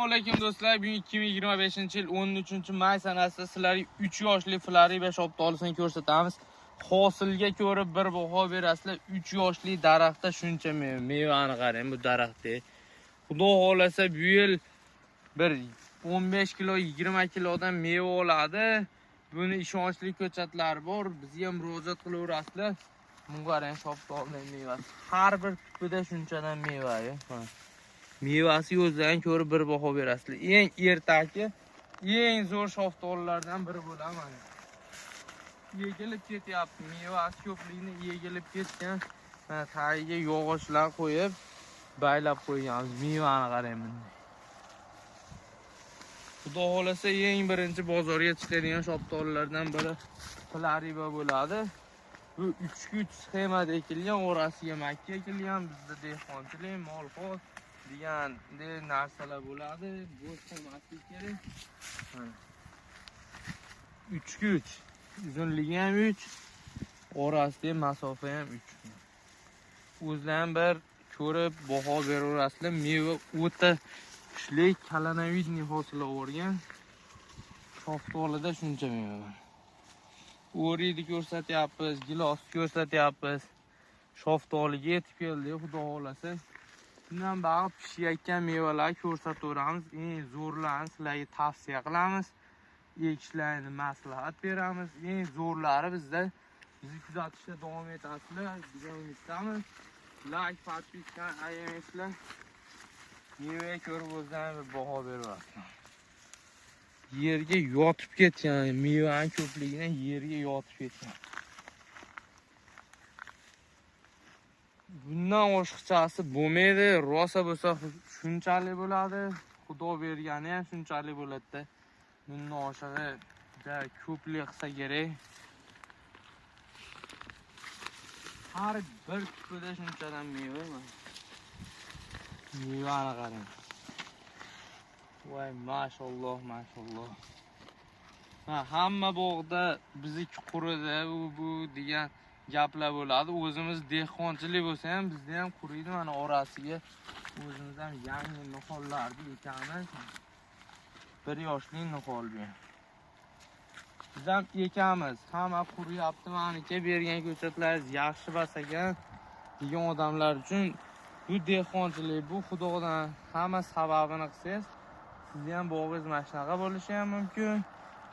alaykum do'stlar. Bugun 2025-yil 13-may sanasida sizlarga 3 yoshli Flariba shoptolisini ko'rsatamiz. Hosilga ko'rib bir baho berasizlar. 3 yoshli daraxtda shuncha mevani qarang bu daraxtda. Xudo xolasa bu yil bir 15 kilo 20 kilodan meva oladi. Buni ishonchli ko'chatlari bor. Bizga ham murojaat qilaverasizlar. Bunga qarang shoptolining mevasi. Har bir kupida shunchadan meva. Mevasi o'zidan ko'rib bir baho berasizlar. Eng ertaki, eng zo'r shoftollardan biri bo'laman. Yegilib ketyapti. Mevasi ko'pligini yegilib ketgan. Mana tagiga yog'ochlar qo'yib, baylab qo'yganmiz. Mevani qarang bunday. Xudo xolasa eng birinchi bozorga chiqadigan shoftollardan biri Flariba bo'ladi. Bu 3 sxemada ekilgan, orasiga makka ekilgan. Bizda dehqonchilik, molxoz degan narsalar bo'ladi. Bo'sh qolmaslik kerak. 3 uzunligi ham 3, orasidagi masofa ham 3. O'zlari bir ko'rib baho beraverasizlar. Meva o'ta kuchli, kalanavidniy hosil olgan. Shoftolida shuncha meva. O'riyni ko'rsatyapmiz, gilos ko'rsatyapmiz. Shoftoliga yetib keldi, xudo xolasa. Bundan bag'ib pishayotgan mevalar ko'rsataveramiz. Eng zo'rlarini sizlarga tavsiya qilamiz. Ekishlarini maslahat beramiz. Eng zo'rlari bizda. Bizni kuzatishda davom etasizlar. Degan umiddamiz. Like, podpiska ayamaysizlar. Meva ko'rib o'zlariga bir baho berasizlar. Yerga yotib ketgan, mevaning ko'pligidan yerga yotib ketgan. Bundan oshiqchasi bo'lmaydi. Rosa bo'lsa shunchalik bo'ladi. Xudo bergani ham shunchalik bo'ladi-da. Bundan oshig'i juda ko'plik qilsa kerak. Har bir kupida shunchadan meva bor. Mevani qarang. Voy, mashalloh, mashalloh. Hamma bog'da bizniki quridi, bu degan gaplar bo'ladi. O'zimiz dehqonchilik bo'lsa ham bizda ham quriydi. Mana orasiga o'zimiz ham yangi nihollarni ekamiz. 1 yoshli nihol bu. Biz ham ekamiz. Hamma quriyapti. Meniki bergan ko'chatlaringiz yaxshi bas ekan degan odamlar uchun bu dehqonchilik, bu xudodan hamma sababini qilsangiz, sizni ham bog'ingiz mana shunaqa bo'lishi ham mumkin.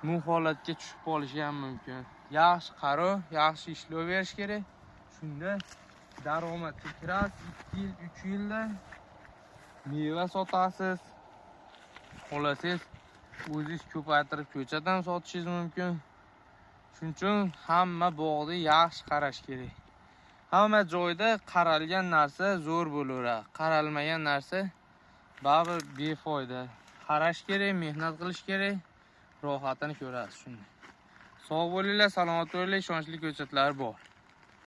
Bu holatga tushib qolishi ham mumkin. Yaxshi qaro, yaxshi ishlov berish kerak. Shunda daromad kiradi. 2 yil, 3 yilda meva sotasiz. Xolasangiz o'zingiz ko'paytirib ko'chat ham sotishingiz mumkin. Shuning uchun hamma bog'da yaxshi qarash kerak. Hamma joyda qaralgan narsa zo'r bo'laveradi. Qaralmagan narsa baribir befoyda. Qarash kerak, mehnat qilish kerak. Rohatini ko'rasiz shunday. Sog' bo'linglar, salomat bo'linglar, ishonchli ko'chatlar bor.